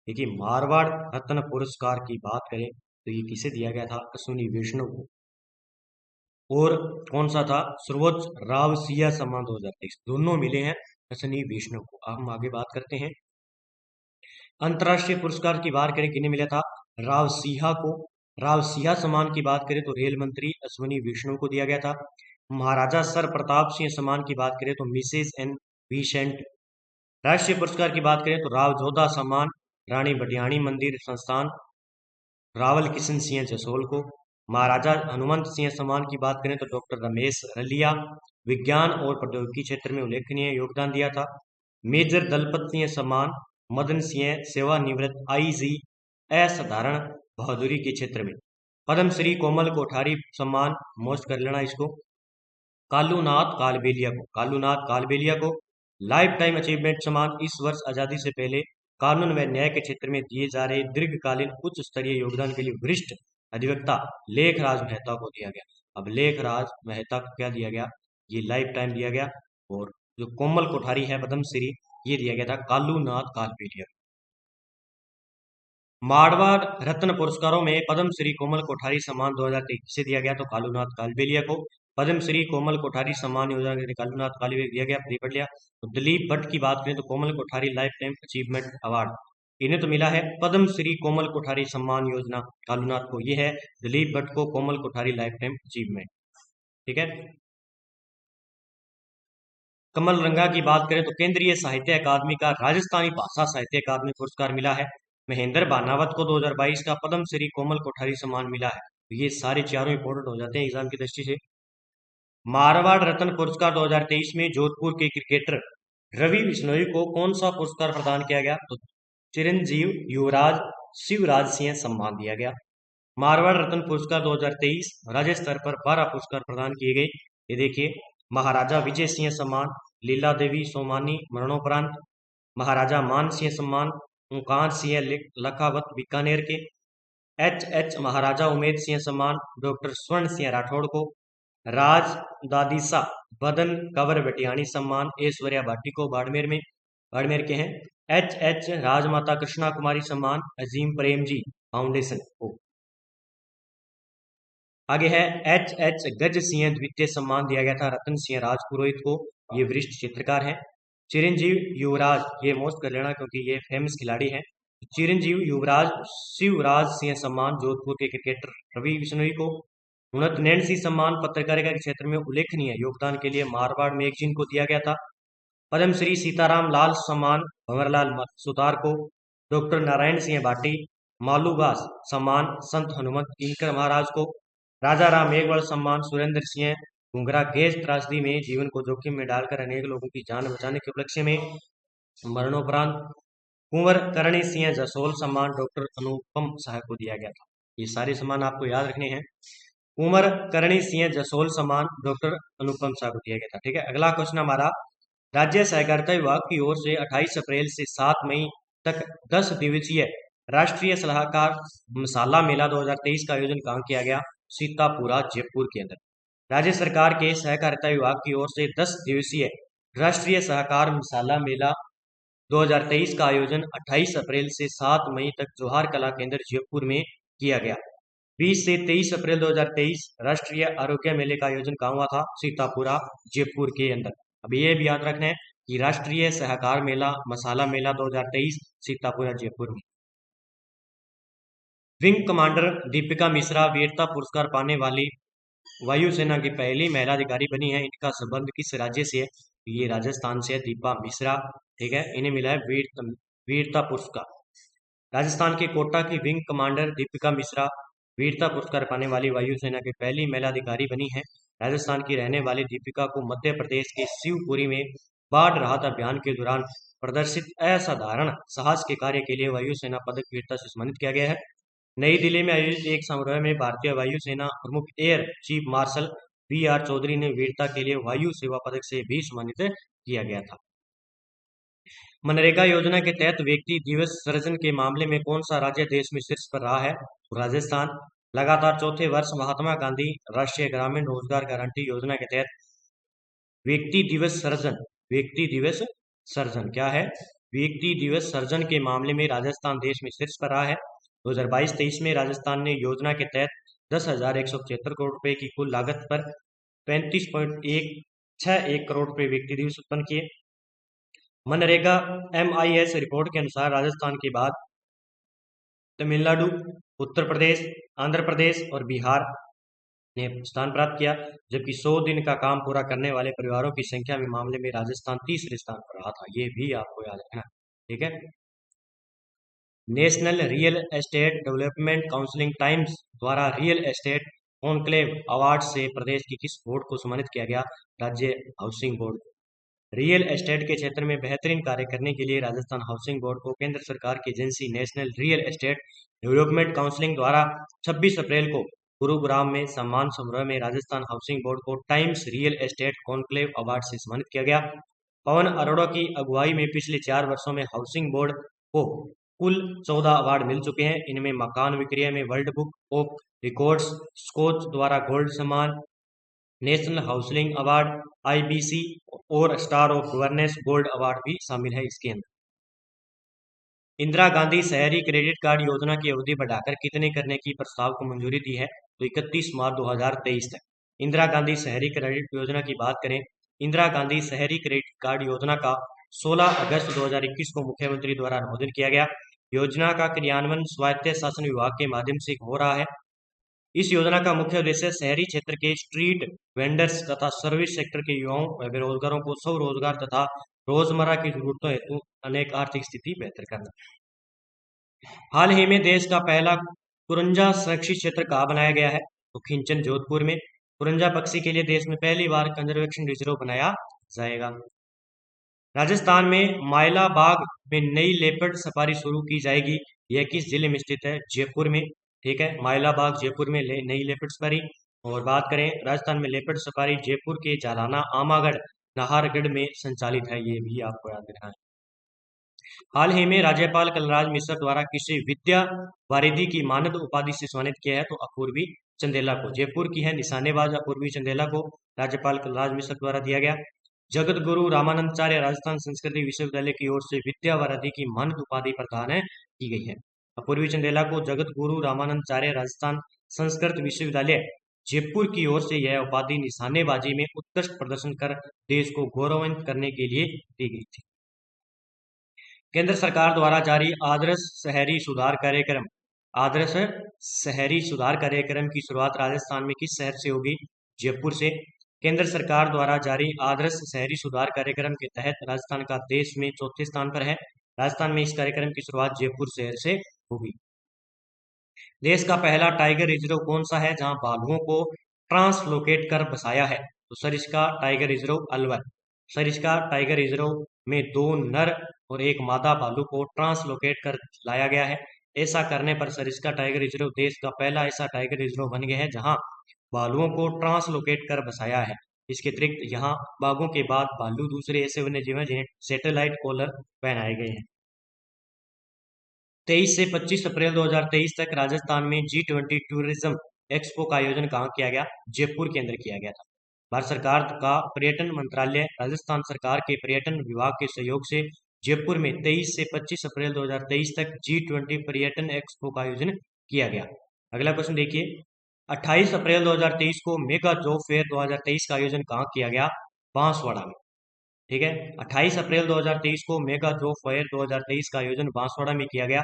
देखिए मारवाड़ रत्न पुरस्कार की बात करें तो ये किसे दिया गया था? अश्विनी वैष्णव को। और कौन सा था? सर्वोच्च राव सिंह सम्मान 2023, दोनों मिले हैं अश्विनी वैष्णव को। अब हम आगे बात करते हैं। अंतर्राष्ट्रीय पुरस्कार की बात करें किन्हें मिला था? राव सिंह को। राव सिंह सम्मान की बात करें तो रेल मंत्री अश्विनी वैष्णव को दिया गया था। महाराजा सर प्रताप सिंह सम्मान की बात करें तो मिसेस एन विसेंट। राष्ट्रीय पुरस्कार की बात करें तो राव जोधा सम्मान रानी भटियाणी मंदिर संस्थान रावल किशन सिंह जसोल को। महाराजा हनुमंत सिंह सम्मान की बात करें तो डॉक्टर रमेश रलिया, विज्ञान और प्रौद्योगिकी क्षेत्र में उल्लेखनीय योगदान दिया था। मेजर दलपत सिंह सम्मान मदन सिंह सेवानिवृत्त IG असाधारण बहादुरी के क्षेत्र में। पद्म श्री कोमल कोठारी सम्मान, मोस्ट कर लेना इसको, कालूनाथ कालबेलिया को। लाइफ टाइम अचीवमेंट सम्मान इस वर्ष आजादी से पहले कानून व न्याय के क्षेत्र में दिए जा रहे दीर्घकालीन उच्च स्तरीय योगदान के लिए वरिष्ठ अधिवक्ता लेखराज मेहता को दिया गया। अब लेखराज मेहता को क्या दिया गया? ये लाइफ टाइम दिया गया। और जो कोमल कोठारी है पद्मश्री, ये दिया गया था कालूनाथ कालबेलिया। मारवाड़ रत्न पुरस्कारों में पद्मश्री कोमल कोठारी सम्मान 2023 से दिया गया तो कालूनाथ कालबेलिया को। पद्मश्री कोमल कोठारी सम्मान योजना के कालूनाथ कालबेलिया दिया गया, पढ़ लिया। तो दिलीप भट्ट की बात करें तो Komal Kothari lifetime achievement award इन्हें तो मिला है पद्मश्री कोमल कोठारी सम्मान योजना कालूनाथ को। ये है दिलीप भट्ट को कोमल कोठारी लाइफ टाइम अचीवमेंट। ठीक है। कमल रंगा की बात करें तो केंद्रीय साहित्य अकादमी का राजस्थानी भाषा साहित्य अकादमी पुरस्कार मिला है। महेंद्र बानावत को 2022 का पद्मश्री कोमल कोठारी सम्मान मिला है। तो ये सारे चारों इंपोर्टेंट हो जाते हैं एग्जाम की दृष्टि से। मारवाड़ रत्न पुरस्कार 2023 में जोधपुर के क्रिकेटर रवि बिश्नोई को कौन सा पुरस्कार प्रदान किया गया? तो चिरंजीव युवराज शिवराज सिंह सम्मान दिया गया। मारवाड़ रत्न पुरस्कार 2023 राज्य स्तर पर 12 पुरस्कार प्रदान किए गए। ये देखिए महाराजा विजय सिंह सम्मान लीला देवी सोमानी मरणोपरांत, महाराजा मान सिंह सम्मान ओंकार सिंह लखावत बीकानेर के। एच महाराजा उमेद सिंह सम्मान डॉक्टर स्वर्ण सिंह राठौड़ को। राज दादीसा बदन कंवर बटियाणी सम्मान ऐश्वर्या भाटी को बाड़मेर के हैं। एच राजमाता कृष्णा कुमारी सम्मान अजीम प्रेम जी फाउंडेशन को। आगे है एच गज सिंह द्वितीय सम्मान दिया गया था रतन सिंह राजपुरोहित को, ये वरिष्ठ चित्रकार हैं। चिरंजीव युवराज, ये मोस्ट कर लेना क्योंकि ये फेमस खिलाड़ी हैं। चिरंजीव युवराज शिवराज सिंह सम्मान जोधपुर के क्रिकेटर रवि बिश्नोई को। उन्नत नैन्सी सम्मान पत्रकारिता के क्षेत्र में उल्लेखनीय योगदान के लिए मारवाड़ मैगजीन को दिया गया था। पद्मश्री सीताराम लाल सम्मान भंवरलाल सुतार को। डॉक्टर नारायण सिंह भाटी मालूबास सम्मान संत हनुमत किंकर महाराज को। राजा राम मेघवाल सम्मान सुरेंद्र सिंह घुंघरा गैस त्रासदी में जीवन को जोखिम में डालकर अनेक लोगों की जान बचाने के उपलक्ष्य में मरणोपरांत कुंवर करणी सिंह जसोल सम्मान डॉक्टर अनुपम शाह को दिया गया था। ये सारे सम्मान आपको याद रखने हैं। कुंवर करणी सिंह जसोल सम्मान डॉक्टर अनुपम शाह को दिया गया था। ठीक है, अगला क्वेश्चन हमारा, राज्य सहकारिता विभाग की ओर से 28 अप्रैल से 7 मई तक 10 दिवसीय राष्ट्रीय सलाहकार मसाला मेला 2023 का आयोजन कहाँ किया गया? सीतापुरा जयपुर के अंदर। राज्य सरकार के सहकारिता विभाग की ओर से 10 दिवसीय राष्ट्रीय सहकार मसाला मेला 2023 का आयोजन 28 अप्रैल से 7 मई तक जौहर कला केंद्र जयपुर में किया गया। 20 से 23 अप्रैल 2023 राष्ट्रीय आरोग्य मेले का आयोजन कहाँ हुआ था? सीतापुरा जयपुर के अंदर। अब ये भी याद रखना है कि राष्ट्रीय सहकार मेला मसाला मेला 2023 सीतापुरा जयपुर में। विंग कमांडर दीपिका मिश्रा वीरता पुरस्कार पाने वाली वायुसेना की पहली महिला अधिकारी बनी है। इनका संबंध किस राज्य से है? ये राजस्थान से है, दीपा मिश्रा। ठीक है, इन्हें मिला है वीरता पुरस्कार। राजस्थान के कोटा की विंग कमांडर दीपिका मिश्रा वीरता पुरस्कार पाने वाली वायुसेना की पहली महिला अधिकारी बनी है। राजस्थान की रहने वाली दीपिका को मध्य प्रदेश के शिवपुरी में बाढ़ राहत अभियान के दौरान प्रदर्शित असाधारण साहस के कार्य के लिए वायुसेना पदक वीरता से सम्मानित किया गया है। नई दिल्ली में आयोजित एक समारोह में भारतीय वायुसेना प्रमुख air chief marshal BR Chaudhari ने वीरता के लिए वायु सेवा पदक से भी सम्मानित किया गया था। मनरेगा योजना के तहत व्यक्ति दिवस सृजन के मामले में कौन सा राज्य देश में शीर्ष पर रहा है? राजस्थान। लगातार चौथे वर्ष महात्मा गांधी राष्ट्रीय ग्रामीण रोजगार गारंटी योजना के तहत व्यक्ति दिवस सर्जन क्या है? व्यक्ति दिवस सर्जन के मामले में राजस्थान देश में शीर्ष पर रहा है। 2022-23 में राजस्थान ने योजना के तहत 10,175 करोड़ रुपए की कुल लागत पर 35.161 करोड़ रुपए व्यक्ति दिवस उत्पन्न किए। मनरेगा MIS रिपोर्ट के अनुसार राजस्थान के बाद तमिलनाडु, उत्तर प्रदेश, आंध्र प्रदेश और बिहार ने स्थान प्राप्त किया, जबकि 100 दिन का काम पूरा करने वाले परिवारों की संख्या में मामले में राजस्थान तीसरे स्थान पर रहा था। ये भी आपको याद रखना। ठीक है, national real estate development council times द्वारा रियल एस्टेट कॉन्क्लेव अवार्ड से प्रदेश की किस बोर्ड को सम्मानित किया गया? राज्य हाउसिंग बोर्ड। रियल एस्टेट के क्षेत्र में बेहतरीन कार्य करने के लिए राजस्थान हाउसिंग बोर्ड को केंद्र सरकार की agency national real estate development council द्वारा 26 अप्रैल को गुरुग्राम में सम्मान समारोह में राजस्थान हाउसिंग बोर्ड को times real estate conclave award से सम्मानित किया गया। पवन अरोड़ा की अगुवाई में पिछले 4 वर्षों में हाउसिंग बोर्ड को कुल 14 अवार्ड मिल चुके हैं। इनमें मकान विक्रय में world book of records Skoch द्वारा गोल्ड सम्मान, नेशनल हाउसिंग अवार्ड IBC और star of governance gold award भी शामिल है इसके अंदर। इंदिरा गांधी शहरी क्रेडिट कार्ड योजना की अवधि बढ़ाकर कितने करने की प्रस्ताव को मंजूरी दी है? तो 31 मार्च 2023 तक। इंदिरा गांधी शहरी क्रेडिट योजना की बात करें, इंदिरा गांधी शहरी क्रेडिट कार्ड योजना का 16 अगस्त 2021 को मुख्यमंत्री द्वारा अनुमोदन किया गया। योजना का क्रियान्वयन स्वायत्त शासन विभाग के माध्यम से हो रहा है। इस योजना का मुख्य उद्देश्य शहरी क्षेत्र के स्ट्रीट वेंडर्स तथा सर्विस सेक्टर के युवाओं व बेरोजगारों को स्वरोजगार तथा रोजमर्रा की जरूरतों हेतु अनेक आर्थिक स्थिति बेहतर करना। हाल ही में देश का पहला कुरंजा संरक्षित क्षेत्र कहाँ बनाया गया है? तो खिंचन जोधपुर में। कुरंजा पक्षी के लिए देश में पहली बार कंजर्वेशन रिजर्व बनाया जाएगा। राजस्थान में माइला बाग में नई लेपर्ड सफारी शुरू की जाएगी। यह किस जिले में स्थित है? जयपुर में। ठीक है, माइला बाग जयपुर में नई लेपर्ड सफारी। और बात करें राजस्थान में लेपर्ड सफारी जयपुर के जालाना आमागढ़ नाहरगढ़ में संचालित है। ये भी आपको याद रखना है। हाल ही में राज्यपाल कलराज मिश्र द्वारा किसी विद्या वारिधि की मानद उपाधि से सम्मानित किया है, तो अपूर्वी चंदेला को, जयपुर की है निशानेबाज अपूर्वी चंदेला को राज्यपाल कलराज मिश्र द्वारा दिया गया। जगत गुरु रामानंदाचार्य राजस्थान संस्कृति विश्वविद्यालय की ओर से विद्या वारिधि की मानद उपाधि प्रदान की गई है। अपूर्वी चंदेला को जगत गुरु रामानंदाचार्य राजस्थान संस्कृत विश्वविद्यालय जयपुर की ओर से यह उपाधि निशानेबाजी में उत्कृष्ट प्रदर्शन कर देश को गौरवान्वित करने के लिए दी गई थी। केंद्र सरकार द्वारा जारी आदर्श शहरी सुधार कार्यक्रम की शुरुआत राजस्थान में किस शहर से होगी? जयपुर से। केंद्र सरकार द्वारा जारी आदर्श शहरी सुधार कार्यक्रम के तहत राजस्थान का देश में चौथे स्थान पर है। राजस्थान में इस कार्यक्रम की शुरुआत जयपुर शहर से होगी। देश का पहला टाइगर रिजर्व कौन सा है जहां भालुओं को ट्रांसलोकेट कर बसाया है? तो Sariska tiger reserve Alwar. Sariska tiger reserve में 2 नर और 1 मादा भालू को ट्रांसलोकेट कर लाया गया है। ऐसा करने पर सरिस्का टाइगर रिजर्व देश का पहला ऐसा टाइगर रिजर्व बन गया है जहां भालुओं को ट्रांसलोकेट कर बसाया है। इसके अतिरिक्त यहाँ बाघों के बाद भालू दूसरे ऐसे वन्यजीव हैं जिन्हें सैटेलाइट कॉलर पहनाए गए हैं। 23 से 25 अप्रैल 2023 तक राजस्थान में G20 टूरिज्म एक्सपो का आयोजन कहाँ किया गया? जयपुर के अंदर किया गया था। भारत सरकार का पर्यटन मंत्रालय राजस्थान सरकार के पर्यटन विभाग के सहयोग से जयपुर में 23 से 25 अप्रैल 2023 तक G20 पर्यटन एक्सपो का आयोजन किया गया। अगला क्वेश्चन देखिए, 28 अप्रैल 2023 को मेगा जॉब फेयर 2023 का आयोजन कहाँ किया गया? बांसवाड़ा में। ठीक है, 28 अप्रैल 2023 को मेगा जॉब फेयर 2023 का आयोजन बांसवाड़ा में किया गया।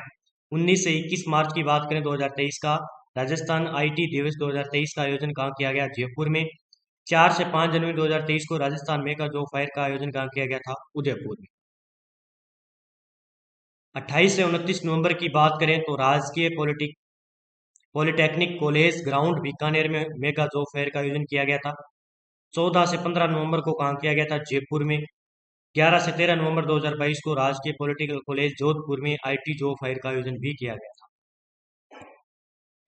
19 से 21 मार्च की बात करें 2023 का, राजस्थान आईटी दिवस 2023 का आयोजन कहाँ किया गया? जयपुर में। 4 से 5 जनवरी 2023 को राजस्थान मेगा जॉब फेयर का आयोजन कहाँ किया गया था? उदयपुर में। 28 से 29 नवंबर की बात करें तो राजकीय पॉलिटेक्निक कॉलेज ग्राउंड बीकानेर में मेगा जॉब फेयर का आयोजन किया गया था। 14 से 15 नवंबर को कहाँ किया गया था? जयपुर में। 11 से 13 नवंबर 2022 को राजकीय पॉलिटेक्निकल कॉलेज जोधपुर में आईटी जॉब फेयर का आयोजन भी किया गया था।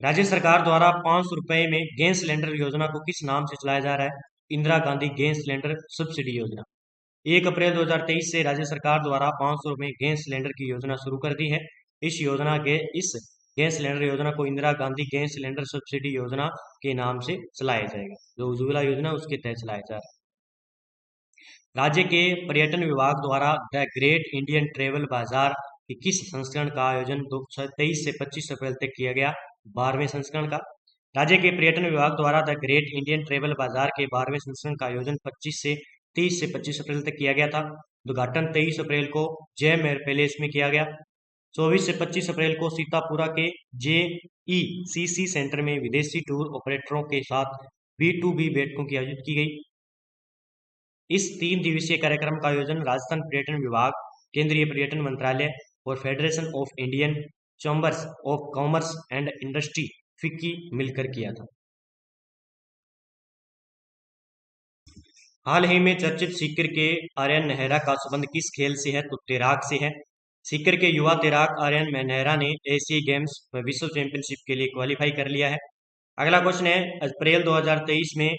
राज्य सरकार द्वारा 500 रुपए में गैस सिलेंडर योजना को किस नाम से चलाया जा रहा है? Indira Gandhi gas cylinder subsidy योजना। 1 अप्रैल 2023 से राज्य सरकार द्वारा 500 में गैस सिलेंडर की योजना शुरू कर दी है। इस गैस सिलेंडर योजना को Indira Gandhi gas cylinder subsidy योजना के नाम से चलाया जाएगा। जो उज्ज्वला योजना उसके तहत चलाया जा रहा है। राज्य के पर्यटन विभाग द्वारा द ग्रेट इंडियन ट्रेवल बाजार के किस संस्करण का आयोजन 23 से 25 अप्रैल तक किया गया? 12वें संस्करण का। राज्य के पर्यटन विभाग द्वारा द ग्रेट इंडियन ट्रेवल बाजार के 12वें संस्करण का आयोजन 25 से 30 से 25 अप्रैल तक किया गया था। उद्घाटन 23 अप्रैल को जय मेहर पैलेस में किया गया। 24 से 25 अप्रैल को सीतापुरा के JECC सेंटर में विदेशी टूर ऑपरेटरों के साथ B2B बैठकों की आयोजित की गई। इस 3 दिवसीय कार्यक्रम का आयोजन राजस्थान पर्यटन विभाग, केंद्रीय पर्यटन मंत्रालय और federation of Indian chambers of commerce and industry FICCI मिलकर किया था। हाल ही में चर्चित सीकर के आर्यन नेहरा का संबंध किस खेल से है? तो तैराक से है। सीकर के युवा तैराक आर्यन नेहरा ने एशियाई गेम्स में विश्व चैंपियनशिप के लिए क्वालिफाई कर लिया है। अगला क्वेश्चन है, अप्रैल 2023 में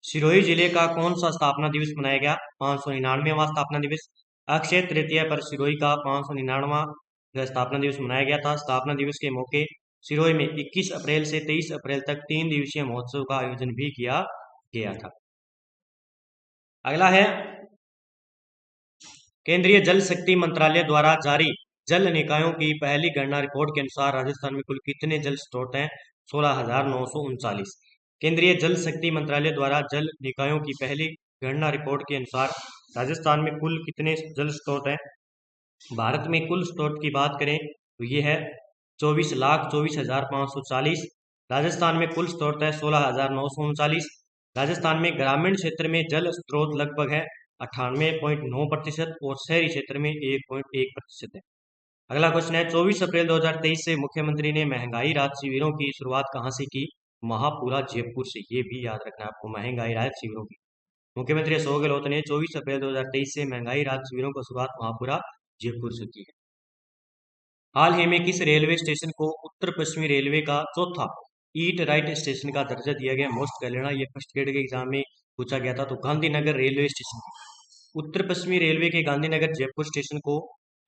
सिरोही जिले का कौन सा स्थापना दिवस मनाया गया? 599वां स्थापना दिवस। अक्षय तृतीया पर सिरोही का 599वां स्थापना दिवस मनाया गया था। स्थापना दिवस के मौके सिरोही में 21 अप्रैल से 23 अप्रैल तक 3 दिवसीय महोत्सव का आयोजन भी किया गया था। अगला है, केंद्रीय जल शक्ति मंत्रालय द्वारा जारी जल निकायों की पहली गणना रिपोर्ट के अनुसार राजस्थान में कुल कितने जल स्रोत हैं? 16,939। केंद्रीय जल शक्ति मंत्रालय द्वारा जल निकायों की पहली गणना रिपोर्ट के अनुसार राजस्थान में कुल कितने जल स्रोत हैं? भारत में कुल स्रोत की बात करें तो ये है 24,24,540। राजस्थान में कुल स्रोत है 16,939। राजस्थान में ग्रामीण क्षेत्र में जल स्रोत लगभग है 98.9% और शहरी क्षेत्र में 1.1% है। अगला क्वेश्चन है, 24 अप्रैल 2023 से मुख्यमंत्री ने महंगाई राहत शिविरों की शुरुआत कहां से की? महापुरा जयपुर से। ये भी याद रखना है आपको, महंगाई राहत शिविरों की। मुख्यमंत्री अशोक गहलोत ने 24 अप्रैल 2023 से महंगाई राहत शिविरों की शुरुआत महापुरा जयपुर से की है। हाल ही में किस रेलवे स्टेशन को उत्तर पश्चिमी रेलवे का चौथा ईट राइट स्टेशन का दर्जा दिया गया? मोस्ट कर लेना, ये फर्स्ट ग्रेड के एग्जाम में पूछा गया था। तो गांधीनगर रेलवे स्टेशन उत्तर पश्चिमी रेलवे के गांधीनगर जयपुर स्टेशन को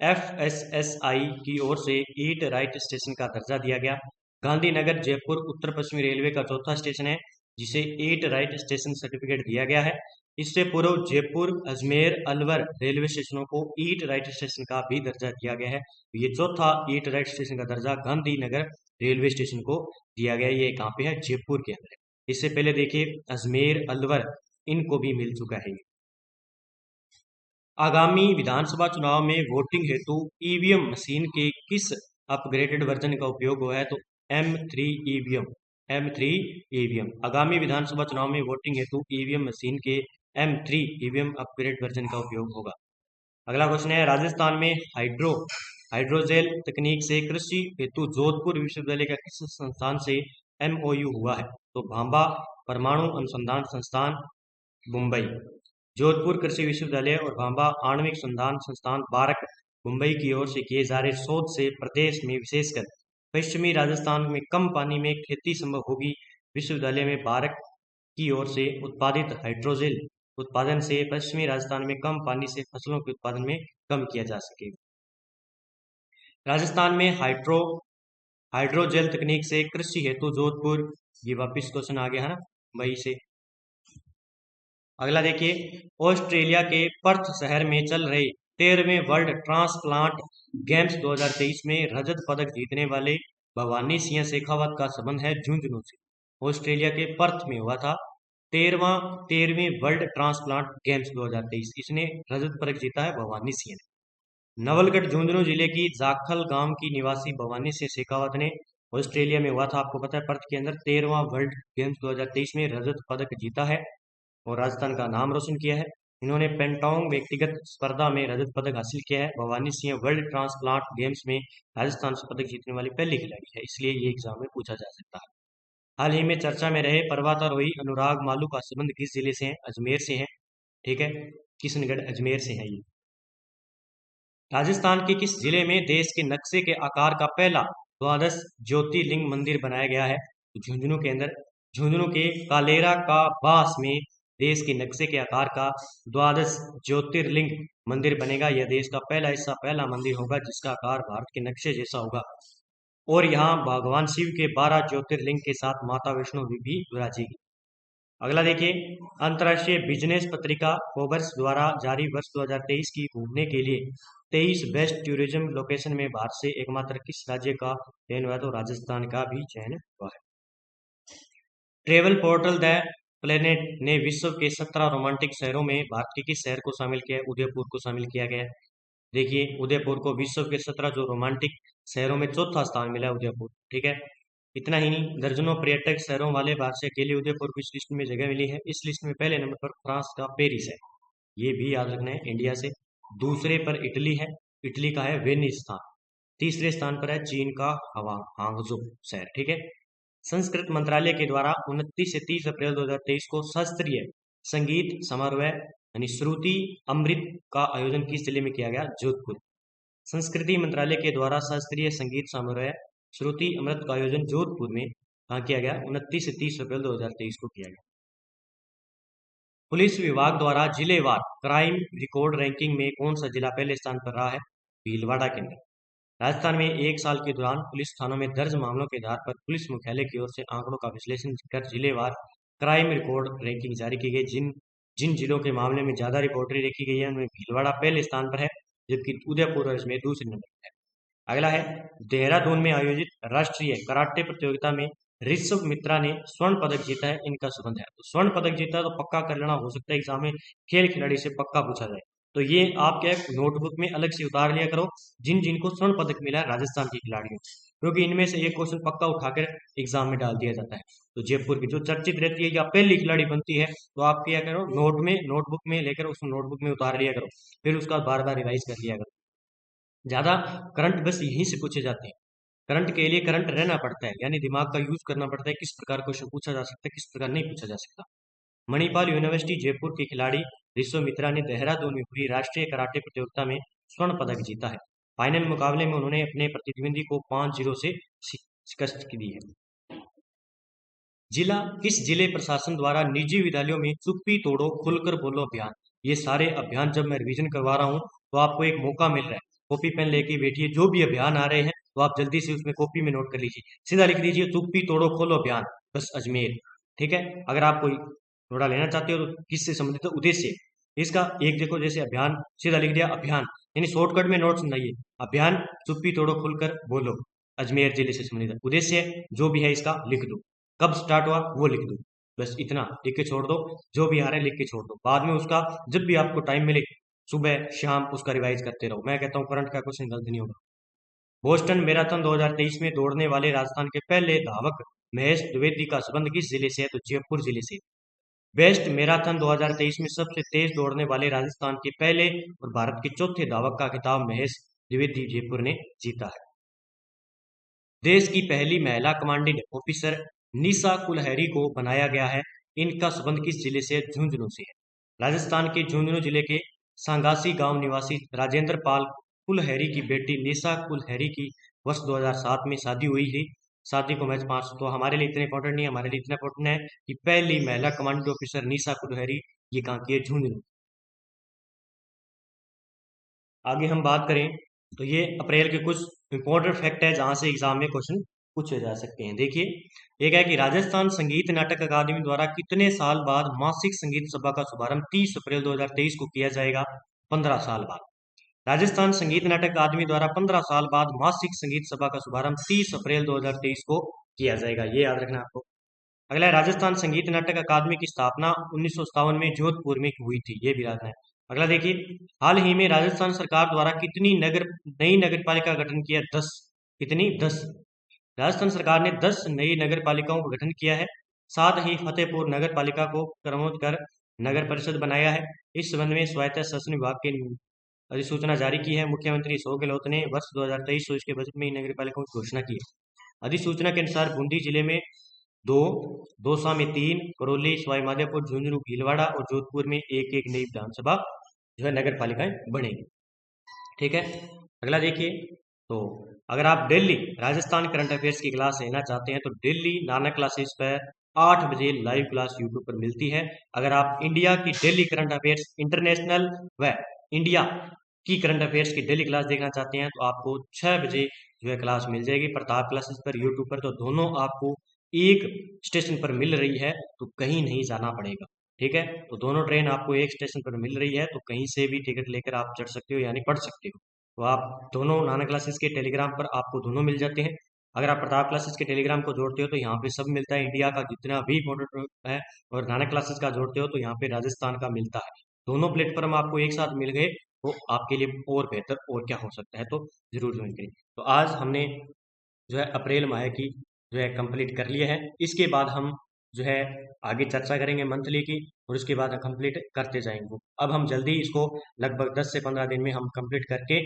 FSSI की ओर से ईट राइट स्टेशन का दर्जा दिया गया। गांधीनगर जयपुर उत्तर पश्चिमी रेलवे का चौथा स्टेशन है जिसे ईट राइट स्टेशन सर्टिफिकेट दिया गया है। इससे पूर्व जयपुर, अजमेर, अलवर रेलवे स्टेशनों को ईट राइट स्टेशन का भी दर्जा दिया गया है। ये चौथा ईट राइट स्टेशन का दर्जा गांधीनगर रेलवे स्टेशन को दिया गया। ये कहाँ पे है? जयपुर के अंदर। इससे पहले देखिए अजमेर, अलवर इनको भी मिल चुका है। आगामी विधानसभा चुनाव में वोटिंग हेतु ईवीएम मशीन के किस अपग्रेडेड वर्जन का उपयोग हुआ है? तो M3 ईवीएम। M3 ईवीएम आगामी विधानसभा चुनाव में वोटिंग हेतु ईवीएम मशीन के M3 ईवीएम अपग्रेड वर्जन का उपयोग होगा। अगला क्वेश्चन है, राजस्थान में हाइड्रोजेल तकनीक से कृषि हेतु जोधपुर विश्वविद्यालय का किस संस्थान से MOU हुआ है? तो भाभा परमाणु अनुसंधान संस्थान मुंबई, जोधपुर कृषि विश्वविद्यालय और भाभा आणविक संधान संस्थान बारक मुंबई की ओर से किए जा रहे शोध से प्रदेश में विशेषकर पश्चिमी राजस्थान में कम पानी में खेती संभव होगी। विश्वविद्यालय में बारक की ओर से उत्पादित हाइड्रोजेल उत्पादन से पश्चिमी राजस्थान में कम पानी से फसलों के उत्पादन में कम किया जा सकेगा। राजस्थान में हाइड्रोजेल तकनीक से कृषि हेतु जोधपुर, ये वापिस क्वेश्चन आ गया है ना वही से। अगला देखिए, ऑस्ट्रेलिया के पर्थ शहर में चल रहे 13वें वर्ल्ड ट्रांसप्लांट गेम्स 2023 में रजत पदक जीतने वाले भवानी सिंह शेखावत का संबंध है झुंझुनू से। ऑस्ट्रेलिया के पर्थ में हुआ था 13वें वर्ल्ड ट्रांसप्लांट गेम्स 2023। इसने रजत पदक जीता है भवानी सिंह ने। नवलगढ़ झुंझुनू जिले की जाखल गांव की निवासी भवानी सिंह शेखावत ने ऑस्ट्रेलिया में हुआ था, आपको पता है, पर्थ के अंदर 13वां वर्ल्ड गेम्स 2023 में रजत पदक जीता है और राजस्थान का नाम रोशन किया है। इन्होंने पेंटोंग व्यक्तिगत स्पर्धा में रजत पदक हासिल किया है। Bhavani Singh world transplant games में राजस्थान से पदक जीतने वाली पहली खिलाड़ी है, इसलिए ये एग्जाम में पूछा जा सकता है। हाल ही में चर्चा में रहे पर्वतारोही अनुराग मालू का संबंध किस जिले से है? अजमेर से है। ठीक है, किशनगढ़ अजमेर से है ये। राजस्थान के किस जिले में देश के नक्शे के आकार का पहला द्वादश ज्योतिर्लिंग मंदिर बनाया गया है? झुंझुनू के अंदर। झुंझुनू के कालेरा का बास में देश के नक्शे के आकार का द्वादश ज्योतिर्लिंग मंदिर बनेगा। यह देश का पहला ऐसा पहला मंदिर होगा जिसका आकार भारत के नक्शे जैसा होगा और यहाँ भगवान शिव के 12 ज्योतिर्लिंग के साथ माता वैष्णो भी विराजेगी। अगला देखिए, अंतर्राष्ट्रीय बिजनेस पत्रिका फोर्ब्स द्वारा जारी वर्ष 2023 की घूमने के लिए 23 बेस्ट टूरिज्म लोकेशन में भारत से एकमात्र किस राज्य का चयन हुआ? तो राजस्थान का भी चयन हुआ है। ट्रेवल पोर्टल द प्लेनेट ने विश्व के 17 रोमांटिक शहरों में भारत के किस शहर को शामिल किया है? उदयपुर को शामिल किया गया है। देखिए, उदयपुर को विश्व के 17 जो रोमांटिक शहरों में चौथा स्थान मिला है उदयपुर। ठीक है, इतना ही नहीं, दर्जनों पर्यटक शहरों वाले भारत से अकेले उदयपुर को इस लिस्ट में जगह मिली है। इस लिस्ट में पहले नंबर पर फ्रांस का पेरिस है, ये भी याद रखना है, इंडिया से। दूसरे पर इटली है, इटली का है वेनिस स्थान। तीसरे स्थान पर है चीन का हांगझो शहर। ठीक है, संस्कृत मंत्रालय के द्वारा 29 से 30 अप्रैल 2023 को शास्त्रीय संगीत समारोह यानी श्रुति अमृत का आयोजन किस जिले में किया गया? जोधपुर। संस्कृति मंत्रालय के द्वारा शास्त्रीय संगीत समारोह श्रुति अमृत का आयोजन जोधपुर में कहाँ किया गया? 29 से 30 अप्रैल 2023 को किया गया। पुलिस विभाग द्वारा जिलेवार क्राइम रिकॉर्ड रैंकिंग में कौन सा जिला पहले स्थान पर रहा है? भीलवाड़ा के अंदर। राजस्थान में एक साल के दौरान पुलिस थानों में दर्ज मामलों के आधार पर पुलिस मुख्यालय की ओर से आंकड़ों का विश्लेषण कर जिलेवार क्राइम रिकॉर्ड रैंकिंग जारी की गई। जिन जिलों के मामले में ज्यादा रिकॉर्डरी रखी गई है उनमें भीलवाड़ा पहले स्थान पर है, जबकि उदयपुर और अजमेर दूसरे नंबर पर है। अगला है, देहरादून में आयोजित राष्ट्रीय कराटे प्रतियोगिता में ऋषभ मित्रा ने स्वर्ण पदक जीता है, इनका संबंध है। तो स्वर्ण पदक जीता तो पक्का कर लेना, हो सकता है एग्जाम में खेल खिलाड़ी से पक्का पूछा जाए, तो ये आप क्या नोटबुक में अलग से उतार लिया करो जिन जिनको स्वर्ण पदक मिला है राजस्थान के खिलाड़ियों, क्योंकि इनमें से एक क्वेश्चन पक्का उठाकर एग्जाम में डाल दिया जाता है। तो जयपुर की जो चर्चित रहती है या पहली खिलाड़ी बनती है, तो आप क्या करो, नोटबुक में लेकर उस नोटबुक में उतार लिया करो, फिर उसका बार बार रिवाइज कर लिया करो। ज्यादा करंट बस यहीं से पूछे जाते हैं। करंट के लिए करंट रहना पड़ता है, यानी दिमाग का यूज करना पड़ता है, किस प्रकार क्वेश्चन पूछा जा सकता है, किस प्रकार नहीं पूछा जा सकता। मणिपाल यूनिवर्सिटी जयपुर के खिलाड़ी ऋषभ मित्रा ने देहरादून में हुई राष्ट्रीय कराटे प्रतियोगिता में स्वर्ण पदक जीता है। फाइनल मुकाबले में उन्होंने अपने प्रतिद्वंदी को 5-0 से शिकस्त दी है। किस जिले प्रशासन द्वारा निजी विद्यालयों में चुप्पी तोड़ो खुलकर बोलो अभियान, ये सारे अभियान जब मैं रिवीजन करवा रहा हूँ तो आपको एक मौका मिल रहा है, कॉपी पेन लेके बैठिए, जो भी अभियान आ रहे हैं तो आप जल्दी से उसमें कॉपी में नोट कर लीजिए, सीधा लिख दीजिए तुप्पी तोड़ो खोलो अभियान, बस अजमेर। ठीक है, अगर आप कोई थोड़ा लेना चाहते हो तो किससे संबंधित है, उद्देश्य इसका एक देखो, जैसे अभियान सीधा लिख दिया अभियान, यानी शॉर्टकट में नोट्स बनाइए, अभियान चुप्पी तोड़ो खुलकर बोलो अजमेर जिले से संबंधित है। उद्देश्य जो भी है इसका लिख दो, कब स्टार्ट हुआ वो लिख दो, बस इतना लिख के छोड़ दो, जो भी आ रहा है लिख के छोड़ दो, बाद में उसका जब भी आपको टाइम मिले सुबह शाम उसका रिवाइज करते रहो। मैं कहता हूँ करंट का क्वेश्चन गलत नहीं होगा। बोस्टन मैराथन 2023 में दौड़ने वाले राजस्थान के पहले धावक महेश द्विवेदी का संबंध किस जिले से है, तो जयपुर जिले से। बेस्ट मैराथन 2023 में सबसे तेज दौड़ने वाले राजस्थान के पहले और भारत के चौथे धावक का खिताब महेश द्विवेदी जयपुर ने जीता है। देश की पहली महिला कमांडिंग ऑफिसर निशा कुलहरी को बनाया गया है, इनका संबंध किस जिले से, झुंझुनू से है। राजस्थान के झुंझुनू जिले के सांगासी गांव निवासी राजेंद्र पाल कुलहरी की बेटी निशा कुलहरी की वर्ष 2007 में शादी हुई थी। शादी को मैच 5 तो हमारे लिए इतने इंपॉर्टेंट नहीं है, हमारे लिए इतना इंपॉर्टेंट है कि पहली महिला कमांडो ऑफिसर निशा कुलहरी ये कहाँ की है, झुंझुनू। आगे हम बात करें तो ये अप्रैल के कुछ इंपॉर्टेंट फैक्ट है जहां से एग्जाम में क्वेश्चन पूछे जा सकते हैं। देखिए एक है कि राजस्थान संगीत नाटक अकादमी द्वारा कितने साल बाद मासिक संगीत सभा का शुभारंभ 30 अप्रैल 2023 को किया जाएगा, 15 साल बाद। राजस्थान संगीत नाटक अकादमी द्वारा 15 साल बाद मासिक संगीत सभा का शुभारंभ 30 अप्रैल 2023 को किया जाएगा, ये याद रखना आपको। अगला है राजस्थान संगीत नाटक अकादमी की स्थापना 1957 में जोधपुर में हुई थी, ये भी याद है। अगला देखिए हाल ही में राजस्थान सरकार द्वारा कितनी नई नगर पालिका का गठन किया, 10। कितनी, 10। राजस्थान सरकार ने 10 नई नगर पालिकाओं का गठन किया है, साथ ही फतेहपुर नगर पालिका को क्रमोन्नत कर नगर परिषद बनाया है। इस संबंध में स्वायत्त शासन विभाग के अधिसूचना जारी की है। मुख्यमंत्री अशोक गहलोत ने वर्ष 2023-24 के बजट में नगर पालिकाओं की घोषणा की है। अधिसूचना के अनुसार बूंदी जिले में 2, दौसा में 3, करौली, सवाई माधोपुर, झुंझुनू, भीलवाड़ा और जोधपुर में एक एक नई विधानसभा जो है नगर पालिकाएं बनेगी। ठीक है, अगला देखिए तो अगर आप डेली राजस्थान करंट अफेयर्स की क्लास लेना चाहते हैं तो डेली नानक क्लासेस पर 8 बजे लाइव क्लास यूट्यूब पर मिलती है। अगर आप इंडिया की डेली करंट अफेयर्स, इंटरनेशनल व इंडिया की करंट अफेयर्स की डेली क्लास देखना चाहते हैं तो आपको 6 बजे जो है क्लास मिल जाएगी प्रताप क्लासेस पर यूट्यूब पर। तो दोनों आपको एक स्टेशन पर मिल रही है तो कहीं नहीं जाना पड़ेगा। ठीक है, तो दोनों ट्रेन आपको एक स्टेशन पर मिल रही है तो कहीं से भी टिकट लेकर आप चढ़ सकते हो यानी पढ़ सकते हो। तो आप दोनों नाना क्लासेस के टेलीग्राम पर आपको दोनों मिल जाते हैं। अगर आप प्रताप क्लासेस के टेलीग्राम को जोड़ते हो तो यहाँ पे सब मिलता है, इंडिया का जितना भी इम्पोर्टेंट है, और नाना क्लासेस का जोड़ते हो तो यहाँ पे राजस्थान का मिलता है। दोनों प्लेटफॉर्म आपको एक साथ मिल गए तो आपके लिए और बेहतर और क्या हो सकता है, तो जरूर ज्वाइन करें। तो आज हमने जो है अप्रैल माह की जो है कंप्लीट कर लिया है। इसके बाद हम जो है आगे चर्चा करेंगे मंथली की और उसके बाद कंप्लीट करते जाएंगे। अब हम जल्दी इसको लगभग 10 से 15 दिन में हम कंप्लीट करके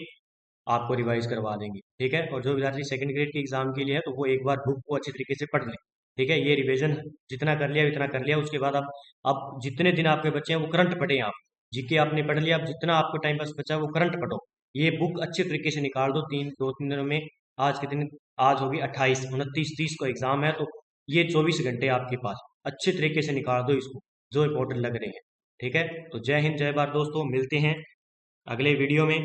आपको रिवाइज करवा देंगे। ठीक है, और जो विद्यार्थी सेकंड ग्रेड के एग्जाम के लिए है तो वो एक बार बुक को अच्छी तरीके से पढ़ लें। ठीक है, ये रिवीजन जितना कर लिया उतना कर लिया, उसके बाद अब जितने दिन आपके बच्चे हैं वो करंट पढ़ें। आप जीके आपने पढ़ लिया, अब जितना आपको टाइम पास बचा है वो करंट पढ़ो। ये बुक अच्छे तरीके से निकाल दो, 2-3 दिनों में। आज के दिन आज होगी 28, 29, 30 को एग्जाम है तो ये 24 घंटे आपके पास, अच्छे तरीके से निकाल दो इसको जो इंपॉर्टेंट लग रहे हैं। ठीक है, तो जय हिंद जय भारत दोस्तों, मिलते हैं अगले वीडियो में।